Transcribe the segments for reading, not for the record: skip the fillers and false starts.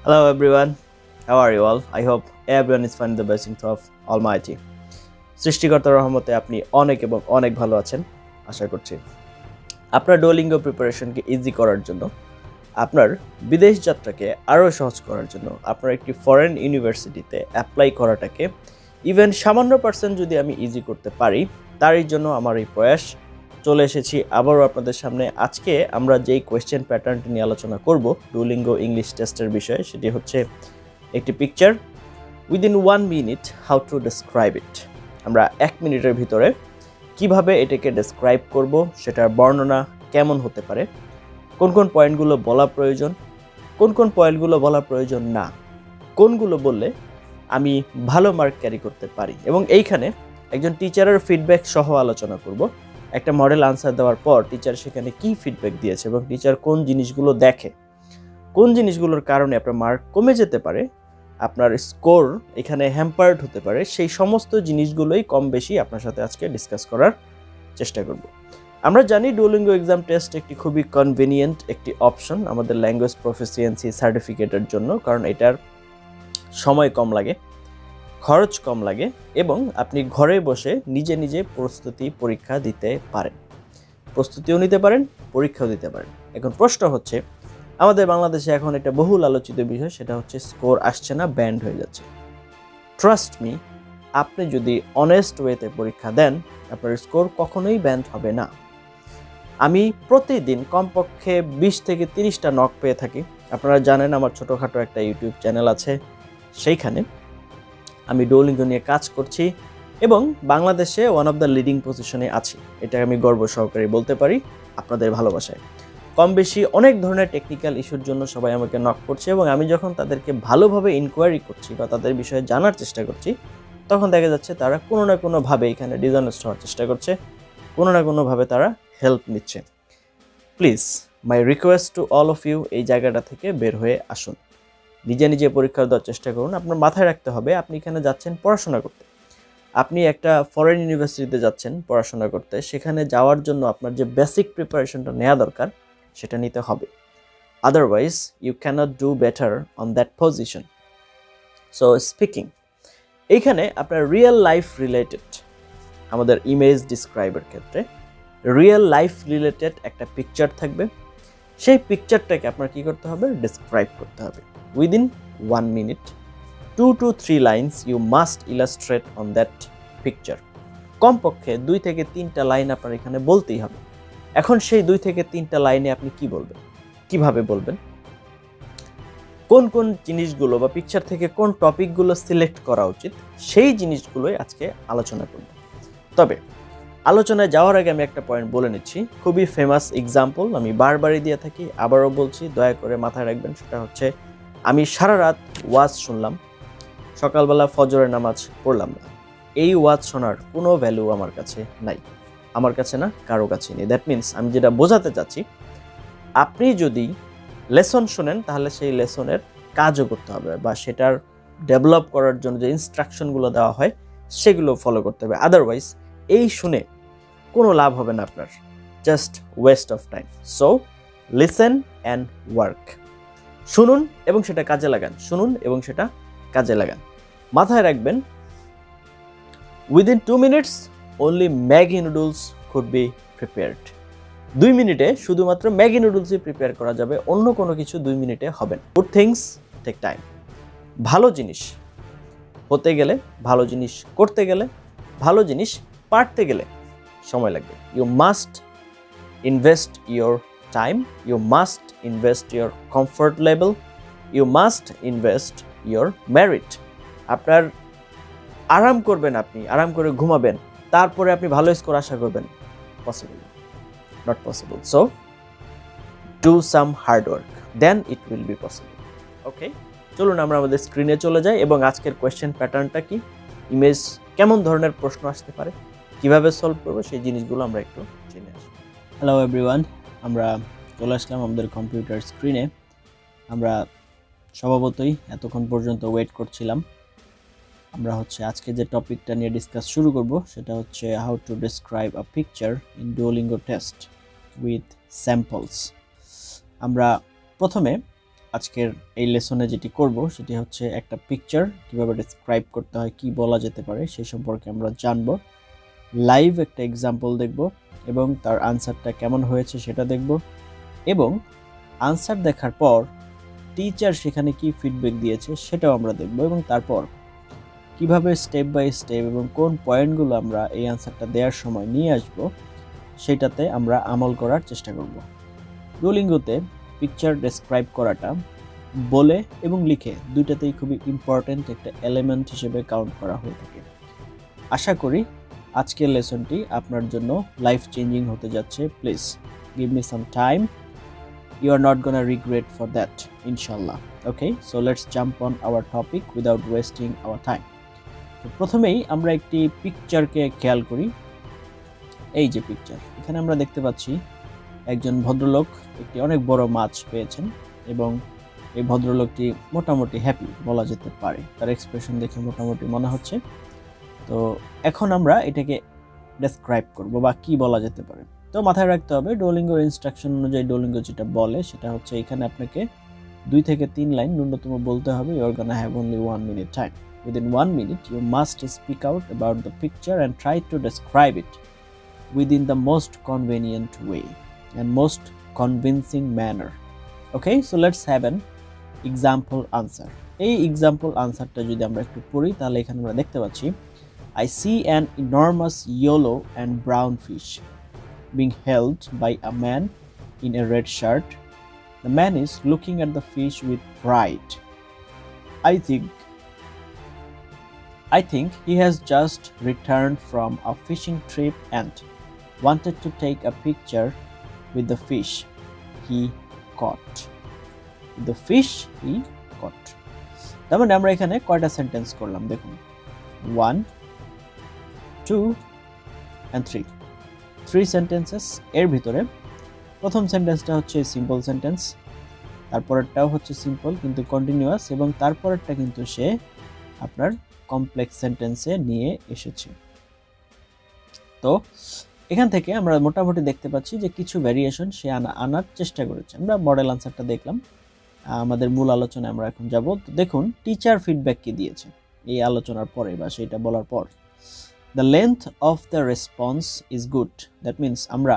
Hello everyone, how are you all? I hope everyone is finding the blessings of Almighty. সৃষ্টিকর্তার রহমতে আপনি অনেক এবং অনেক ভালো আছেন আশা করছি। আপনার ডুওলিঙ্গো প্রিপারেশনকে ইজি করার জন্য, আপনার বিদেশ যাত্রাকে আরও সহজ করার জন্য, আপনার একটি ফরেন ইউনিভার্সিটিতে অ্যাপ্লাই করাটাকে ইভেন সামান্য % যদি আমি ইজি করতে পারি, তারই জন্য আমার এই প্রয়াস। চলে এসেছি আবারও আপনাদের সামনে। আজকে আমরা যেই কোয়েশ্চেন প্যাটার্নটি নিয়ে আলোচনা করব ডুওলিঙ্গো ইংলিশ টেস্টের বিষয়ে, সেটি হচ্ছে একটি picture within 1 minute how to describe it. আমরা 1 মিনিটের ভিতরে কিভাবে এটাকে ডেসক্রাইব করব, সেটার বর্ণনা কেমন হতে পারে, কোন কোন পয়েন্টগুলো বলা প্রয়োজন, কোন কোন পয়েন্টগুলো বলা প্রয়োজন না, কোনগুলো বললে আমি ভালো মার্ক ক্যারি করতে পারি, এবং এইখানে একজন টিচারের ফিডব্যাক সহ আলোচনা করব। একটা মডেল আনসার দেওয়ার পর টিচার সেখানে কি ফিডব্যাক দিয়েছে এবং টিচার কোন জিনিসগুলো দেখে, কোন জিনিসগুলোর কারণে আপনার মার্ক কমে যেতে পারে, আপনার স্কোর এখানে হ্যাম্পার্ড হতে পারে, সেই সমস্ত জিনিসগুলোই কম বেশি আপনার সাথে আজকে ডিসকাস করার চেষ্টা করব। আমরা জানি ডুওলিঙ্গো এক্সাম টেস্ট একটি খুবই কনভিনিয়েন্ট একটি অপশন আমাদের ল্যাঙ্গুয়েজ প্রফিসিয়েন্সি সার্টিফিকেটের জন্য, কারণ এটার সময় কম লাগে, খরচ কম লাগে এবং আপনি ঘরে বসে নিজে নিজে প্রস্তুতি পরীক্ষা দিতে পারেন, প্রস্তুতিও নিতে পারেন, পরীক্ষাও দিতে পারেন। এখন প্রশ্ন হচ্ছে, আমাদের বাংলাদেশে এখন একটা বহুল আলোচিত বিষয়, সেটা হচ্ছে স্কোর আসছে না, ব্যান্ড হয়ে যাচ্ছে। ট্রাস্ট মি, আপনি যদি অনেস্ট ওয়েতে পরীক্ষা দেন, আপনার স্কোর কখনোই ব্যান্ড হবে না। আমি প্রতিদিন কমপক্ষে 20 থেকে 30টা নক পেয়ে থাকি। আপনারা জানেন আমার ছোটোখাটো একটা ইউটিউব চ্যানেল আছে, সেইখানে আমি ডুওলিঙ্গো নিয়ে কাজ করছি এবং বাংলাদেশে ওয়ান অফ দ্য লিডিং পজিশনে আছি। এটা আমি গর্ব সহকারে বলতে পারি আপনাদের ভালোবাসায়। কম বেশি অনেক ধরনের টেকনিক্যাল ইস্যুর জন্য সবাই আমাকে নক করছে এবং আমি যখন তাদেরকে ভালোভাবে ইনকোয়ারি করছি বা তাদের বিষয়ে জানার চেষ্টা করছি, তখন দেখা যাচ্ছে তারা কোনো না কোনোভাবে এখানে ডিসঅনেস্ট হওয়ার চেষ্টা করছে, কোনো না কোনোভাবে তারা হেল্প নিচ্ছে। Please my request to all of you, এই জায়গাটা থেকে বের হয়ে আসুন, নিজে নিজে পরীক্ষা দেওয়ার চেষ্টা করুন। আপনার মাথায় রাখতে হবে, আপনি এখানে যাচ্ছেন পড়াশোনা করতে, আপনি একটা ফরেন ইউনিভার্সিটিতে যাচ্ছেন পড়াশোনা করতে, সেখানে যাওয়ার জন্য আপনার যে বেসিক প্রিপারেশনটা নেওয়া দরকার সেটা নিতে হবে। Otherwise you cannot do better on that position. So speaking, এইখানে আপনার রিয়েল লাইফ রিলেটেড, আমাদের ইমেজ ডিসক্রাইবের ক্ষেত্রে রিয়েল লাইফ রিলেটেড একটা পিকচার থাকবে। সেই পিকচারটাকে আপনার কী করতে হবে, ডিসক্রাইব করতে হবে within 1 minute. 2 to 3 lines you must illustrate on that picture. কমপক্ষে 2 থেকে 3টা লাইন আপনার এখানে বলতেই হবে। এখন সেই 2 থেকে 3টা লাইনে আপনি কি বলবেন, কিভাবে বলবেন, কোন কোন জিনিসগুলো বা পিকচার থেকে কোন টপিকগুলো সিলেক্ট করা উচিত, সেই জিনিসগুলোই আজকে আলোচনা করব। তবে আলোচনায় যাওয়ার আগে আমি একটা পয়েন্ট বলে নিচ্ছি, খুবই ফেমাস এক্সাম্পল, আমি বারবারই দিয়ে থাকি, আবারও বলছি, দয়া করে মাথায় রাখবেন। সেটা হচ্ছে, আমি সারা রাত ওয়াজ শুনলাম, সকালবেলা ফজরের নামাজ পড়লাম না। এই ওয়াজ শোনার কোনো ভ্যালু আমার কাছে নাই, আমার কাছে না, কারো কাছে নেই। দ্যাট মিনস আমি যেটা বোঝাতে চাচ্ছি, আপনি যদি লেসন শোনেন তাহলে সেই লেসনের কাজও করতে হবে বা সেটার ডেভেলপ করার জন্য যে ইনস্ট্রাকশনগুলো দেওয়া হয় সেগুলো ফলো করতে হবে। আদারওয়াইজ এই শুনে কোনো লাভ হবে না আপনার, just West of time. So listen and work. শুনুন এবং সেটা কাজে লাগান, শুনুন এবং সেটা কাজে লাগান। মাথায় রাখবেন, within 2 minutes only Maggi noodles could be prepared. 2 মিনিটে শুধুমাত্র ম্যাগি নুডলসই প্রিপেয়ার করা যাবে, অন্য কোনো কিছু 2 মিনিটে হবে না। Good things take time. ভালো জিনিস হতে গেলে, ভালো জিনিস করতে গেলে, ভালো জিনিস পারতে গেলে সময় লাগবে। You must invest your time, you must invest your comfort level, you must invest your merit. আপনার আরাম করবেন, আপনি আরাম করে ঘুমাবেন, তারপরে আপনি ভালো স্কোর আশা করবেন, possible not possible. So do some hard work, then it will be possible. Okay, চলুন আমরা আমাদের স্ক্রিনে চলে যাই এবং আজকের কোয়েশ্চেন প্যাটার্নটা কি, ইমেজ কেমন ধরনের প্রশ্ন আসতে পারে, কিভাবে সলভ করবো, সেই জিনিসগুলো আমরা একটু জেনে আসি। হ্যালো এভরিওয়ান, আমরা চলে আসলাম আমাদের কম্পিউটার স্ক্রিনে। আমরা স্বভাবতই এতক্ষণ পর্যন্ত ওয়েট করছিলাম। আমরা আজকে যে টপিকটা নিয়ে ডিসকাস শুরু করব সেটা হচ্ছে how to describe a picture in Duolingo test with samples. আমরা প্রথমে আজকের এই লেসনে যেটি করব সেটি হচ্ছে একটা পিকচার কিভাবে ডেসক্রাইব করতে হয়, কি বলা যেতে পারে সেই সম্পর্কে আমরা জানব। লাইভ একটা এক্সাম্পল দেখব এবং তার আনসারটা কেমন হয়েছে সেটা দেখব, এবং আনসার দেখার পর টিচার সেখানে কি ফিডব্যাক দিয়েছে সেটাও আমরা দেখব, এবং তারপর কিভাবে স্টেপ বাই স্টেপ এবং কোন পয়েন্টগুলো আমরা এই আনসারটা দেওয়ার সময় নিয়ে আসব সেটাতে আমরা আমল করার চেষ্টা করব। ডুওলিঙ্গোতে পিকচার ডেসক্রাইব করাটা বলে এবং লিখে দুইটাতেই খুবই ইম্পর্ট্যান্ট একটা এলিমেন্ট হিসেবে কাউন্ট করা হয়ে থাকে। আশা করি আজকের লেসনটি আপনার জন্য লাইফ চেঞ্জিং হতে যাচ্ছে। Please give me some time, you are not gonna regret for that, inshallah. Okay, so let's jump on our topic without wasting our time. তো প্রথমেই আমরা একটি পিকচারকে খেয়াল করি। এই যে পিকচার, এখানে আমরা দেখতে পাচ্ছি একজন ভদ্রলোক একটি অনেক বড় মাছ পেয়েছেন এবং এই ভদ্রলোকটি মোটামুটি হ্যাপি বলা যেতে পারে, তার এক্সপ্রেশন দেখে মোটামুটি মনে হচ্ছে। তো এখন আমরা এটাকে ডেসক্রাইব করব বা কি বলা যেতে পারে। তো মাথায় রাখতে হবে ডুওলিঙ্গোর ইনস্ট্রাকশন অনুযায়ী ডুওলিঙ্গো যেটা বলে সেটা হচ্ছে এখানে আপনাকে 2 থেকে 3 লাইন ন্যূনতম বলতে হবে। You are gonna have only 1 minute time. Within 1 minute you must speak out about the picture and try to describe it within the most convenient way and most convincing manner. Okay, so let's have an example answer. এই example আনসারটা যদি আমরা একটু পড়ি তাহলে এখানে আমরা দেখতে পাচ্ছি I see an enormous yellow and brown fish being held by a man in a red shirt. The man is looking at the fish with pride. I think he has just returned from a fishing trip and wanted to take a picture with the fish he caught. The fish he caught. তার মানে আমরা এখানে কয়টা sentence করলাম দেখুন, 1, 2 and 3 sentences. এর ভিতরে প্রথম সেন্টেন্সটা হচ্ছে সিম্পল সেন্টেন্স, তারপরেরটাও হচ্ছে সিম্পল কিন্তু কন্টিনিউয়াস, এবং তারপরেরটা কিন্তু সে আপনার কমপ্লেক্স সেন্টেন্সে নিয়ে এসেছে। তো এখান থেকে আমরা মোটামুটি দেখতে পাচ্ছি যে কিছু ভ্যারিয়েশন সে আনার চেষ্টা করেছে। আমরা মডেল আনসারটা দেখলাম, আমাদের মূল আলোচনায় আমরা এখন যাব। তো দেখুন টিচার ফিডব্যাক কি দিয়েছে এই আলোচনার পরে বা সেটা বলার পর। The length of the response is good. That means আমরা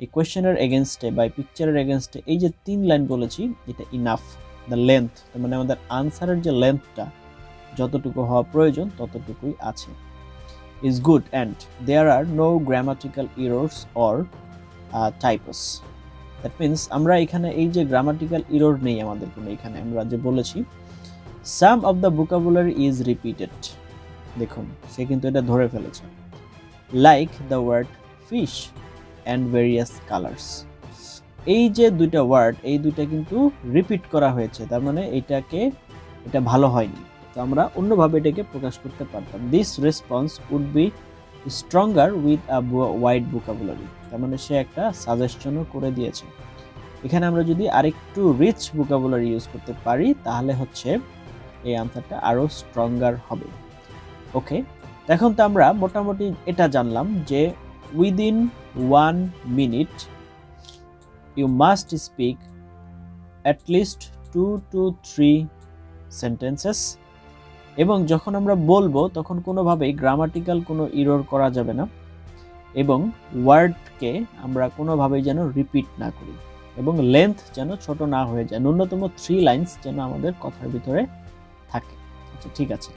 এই কোয়েশ্চেনের এগেনস্টে বা পিকচারের এগেনস্টে এই যে 3 লাইন বলেছি এটা ইনাফ। দ্য লেন্থ মানে আমাদের আনসারের যে লেন্থটা যতটুকু হওয়া প্রয়োজন ততটুকুই আছে, is good and there are no grammatical errors or typos. That means আমরা এখানে এই যে গ্রামাটিক্যাল এরর নেই আমাদের কোনো, এখানে আমরা যে বলেছি some of the vocabulary is repeated, দেখুন সে কিন্তু এটা ধরে ফেলেছে, like the word fish and various colours. এই যে দুইটা ওয়ার্ড এই দুইটা কিন্তু রিপিট করা হয়েছে, তার মানে এটা ভালো হয়নি। তো আমরা অন্যভাবে এটাকে প্রকাশ করতে পারতাম, this response would be stronger with a wide vocabulary. তার মানে সে একটা সাজেশনও করে দিয়েছে। এখানে আমরা যদি আরেকটু রিচ ভোকাবুলারি ইউজ করতে পারি তাহলে হচ্ছে এই আনসারটা আরও স্ট্রঙ্গার হবে। ওকে, এখন তো আমরা মোটামুটি এটা জানলাম যে within 1 minute you must speak at least 2 to 3 sentences, এবং যখন আমরা বলবো তখন কোনোভাবেই গ্রামাটিক্যাল কোনো এরর করা যাবে না, এবং ওয়ার্ডকে আমরা কোনোভাবেই যেন রিপিট না করি, এবং লেন্থ যেন ছোট না হয়ে যায়, ন্যূনতম 3 লাইন্স যেন আমাদের কথার ভিতরে থাকে। আচ্ছা ঠিক আছে,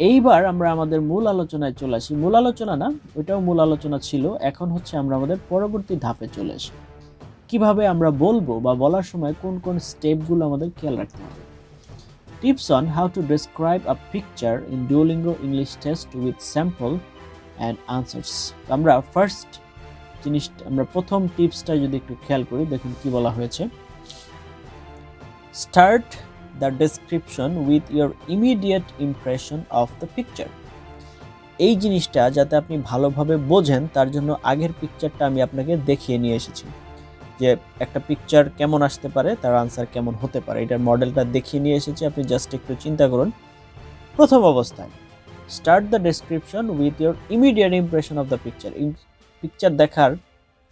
এইবার আমরা আমাদের মূল আলোচনায় চলে আসি। মূল আলোচনা না, ওইটাও মূল আলোচনা ছিল, এখন হচ্ছে আমরা আমাদের পরবর্তী ধাপে চলে আসি, কিভাবে আমরা বলবো বা বলার সময় কোন কোন স্টেপগুলো আমাদের খেয়াল রাখতে হবে। Tips on how to describe a picture in Duolingo English test with sample and answers. আমরা ফার্স্ট জিনিসটা, আমরা প্রথম টিপসটা যদি একটু খেয়াল করি, দেখুন কি বলা হয়েছে, start the description with your immediate impression of the picture. এই জিনিসটা যাতে আপনি ভালোভাবে বোঝেন তার জন্য আগের পিকচারটা আমি আপনাকে দেখিয়ে নিয়ে এসেছি, যে একটা পিকচার কেমন আসতে পারে, তার আনসার কেমন হতে পারে, এটার মডেলটা দেখিয়ে নিয়ে এসেছি। আপনি জাস্ট একটু চিন্তা করুন, প্রথম অবস্থায় start the description with your immediate impression of the picture. Picture দেখার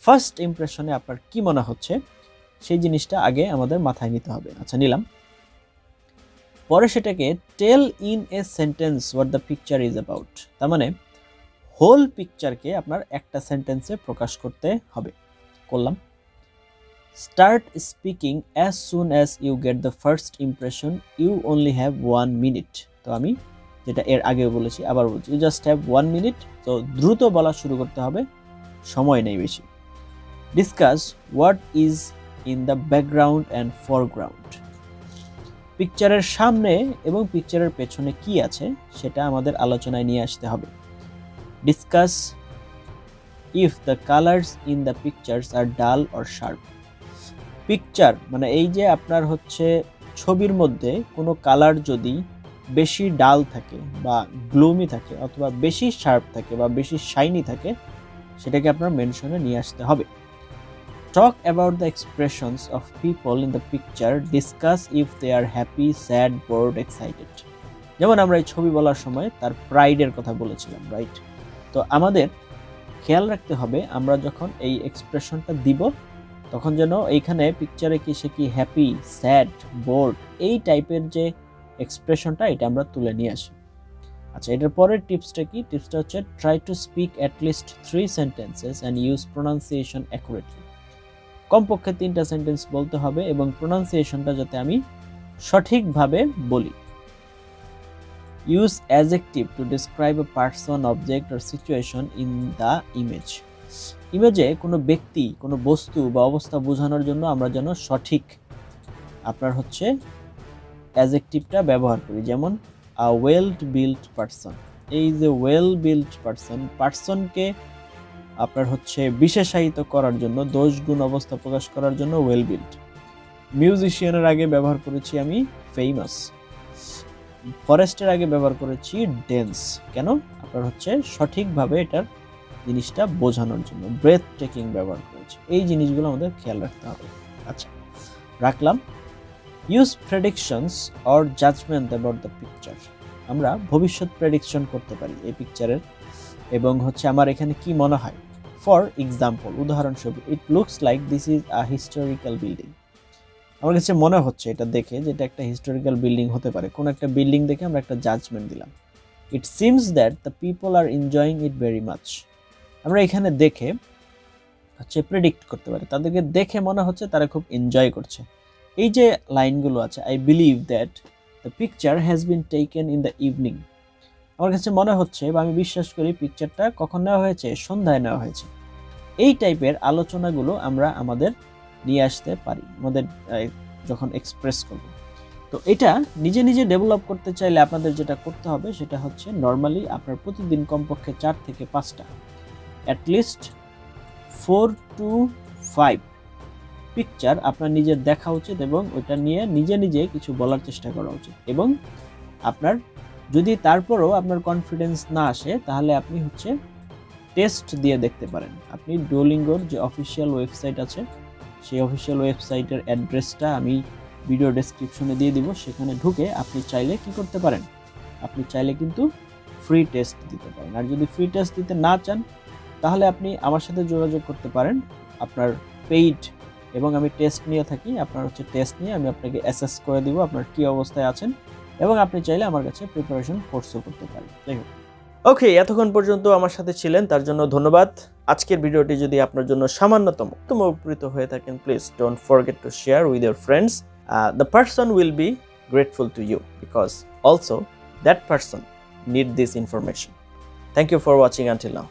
ফার্স্ট ইমপ্রেশনে আপনার কি মনে হচ্ছে সেই জিনিসটা আগে আমাদের মাথায় নিতে হবে। আচ্ছা, নিলাম। পরে সেটাকে tell in a sentence what the picture is about, তার মানে হোল পিকচারকে আপনার একটা সেন্টেন্সে প্রকাশ করতে হবে। করলাম। Start speaking as soon as you get the first impression, you only have 1 minute. তো আমি যেটা এর আগেও বলেছি, আবার বলছি, ইউ জাস্ট হ্যাভ 1 মিনিট। তো দ্রুত বলা শুরু করতে হবে, সময় নেই বেশি। Discuss what is in the background and foreground, পিকচারের সামনে এবং পিকচারের পেছনে কি আছে সেটা আমাদের আলোচনায় নিয়ে আসতে হবে। Discuss if the colours in the pictures are dull or sharp, picture মানে এই যে আপনার হচ্ছে ছবির মধ্যে কোনো কালার যদি বেশি ডাল থাকে বা গ্লুমি থাকে অথবা বেশি শার্প থাকে বা বেশি শাইনি থাকে, সেটাকে আপনার মেনশনে নিয়ে আসতে হবে। Talk about the expressions of people in the picture, discuss if they are happy, sad, bored, excited. যেমন আমরা এই ছবি বলার সময় তার প্রাইডের কথা বলেছিলাম, রাইট? তো আমাদের খেয়াল রাখতে হবে আমরা যখন এই এক্সপ্রেশনটা দিব তখন যেন এইখানে পিকচারে কি সে কি হ্যাপি, স্যাড, বোরড এই টাইপের যে এক্সপ্রেশনটা এটা আমরা তুলে নিয়ে আসি। আচ্ছা, এটার পরের টিপসটা কি? টিপসটা হচ্ছে try to speak at list 3 sentences and use pronunciation accurately. কমপক্ষে 3টা সেন্টেন্স বলতে হবে এবং প্রোনাউন্সিয়েশনটা যাতে আমি সঠিকভাবে বলি। Use adjective to describe a person, object or situation in the image. ইমেজে কোনো ব্যক্তি, কোনো বস্তু বা অবস্থা বোঝানোর জন্য আমরা যেন সঠিক আপনার হচ্ছে অ্যাডজেক্টিভটা ব্যবহার করি। যেমন আ ওয়েল বিল্ট পারসন, এই যে ওয়েল বিল্ট পারসন, পারসনকে আপনার হচ্ছে বিশেষায়িত করার জন্য, দোষ গুণ অবস্থা প্রকাশ করার জন্য ওয়েল বিল্ট। মিউজিশিয়ানের আগে ব্যবহার করেছি আমি ফেমাস। ফরেস্টের আগে ব্যবহার করেছি ডেন্স। কেন? আপনার হচ্ছে সঠিকভাবে এটার জিনিসটা বোঝানোর জন্য। ব্রেথ টেকিং ব্যবহার করেছি। এই জিনিসগুলো আমাদের খেয়াল রাখতে হবে। আচ্ছা, রাখলাম। Use predictions or judgment about the picture, আমরা ভবিষ্যৎ প্রেডিকশন করতে পারি এই পিকচারের, এবং হচ্ছে আমার এখানে কি মনে হয়। ফর এক্সাম্পল, উদাহরণস্বরূপ, it looks like this is a historical building. আমার কাছে মনে হচ্ছে এটা দেখে যে এটা একটা হিস্টোরিক্যাল বিল্ডিং হতে পারে। কোন একটা বিল্ডিং দেখে আমরা একটা জাজমেন্ট দিলাম। It seems that the people are enjoying it very much, আমরা এখানে দেখে হচ্ছে প্রেডিক্ট করতে পারি, তাদেরকে দেখে মনে হচ্ছে তারা খুব এনজয় করছে। এই যে লাইনগুলো আছে, I believe that the picture has been taken in the evening, আমার কাছে মনে হচ্ছে বা আমি বিশ্বাস করি পিকচারটা কখন নেওয়া হয়েছে, সন্ধ্যায় নেওয়া হয়েছে। এই টাইপের আলোচনাগুলো আমরা আমাদের নিয়ে আসতে পারি আমাদের যখন এক্সপ্রেস করব। তো এটা নিজে নিজে ডেভেলপ করতে চাইলে আপনাদের যেটা করতে হবে সেটা হচ্ছে নর্মালি আপনার প্রতিদিন কমপক্ষে 4 থেকে 5টা, অ্যাটলিস্ট 4 to 5 পিকচার আপনার নিজের দেখা উচিত এবং ওইটা নিয়ে নিজে নিজে কিছু বলার চেষ্টা করা উচিত। এবং আপনার যদি তারপরও আপনার কনফিডেন্স না আসে তাহলে আপনি হচ্ছে টেস্ট দিয়ে দেখতে পারেন। আপনি ডুওলিঙ্গোর যে অফিসিয়াল ওয়েবসাইট আছে সেই অফিসিয়াল ওয়েবসাইটের অ্যাড্রেসটা আমি ভিডিও ডেসক্রিপশনে দিয়ে দিব, সেখানে ঢুকে আপনি চাইলে কি করতে পারেন, আপনি চাইলে কিন্তু ফ্রি টেস্ট দিতে পারেন। আর যদি ফ্রি টেস্ট দিতে না চান তাহলে আপনি আমার সাথে যোগাযোগ করতে পারেন আপনার পেইড, এবং আমি টেস্ট নিয়ে থাকি। আপনার হচ্ছে টেস্ট নিয়ে আমি আপনাকে অ্যাসেস করে দিব আপনার কি অবস্থায় আছেন, এবং আপনি চাইলে আমার কাছে প্রিপারেশন কোর্সও করতে পারেন। যাই হোক, ওকে, এতক্ষণ পর্যন্ত আমার সাথে ছিলেন তার জন্য ধন্যবাদ। আজকের ভিডিওটি যদি আপনার জন্য সামান্যতম উপকৃত হয়ে থাকেন, please don't forget to share with your friends. The person will be grateful to you because also that person need this information. Thank you for watching until now.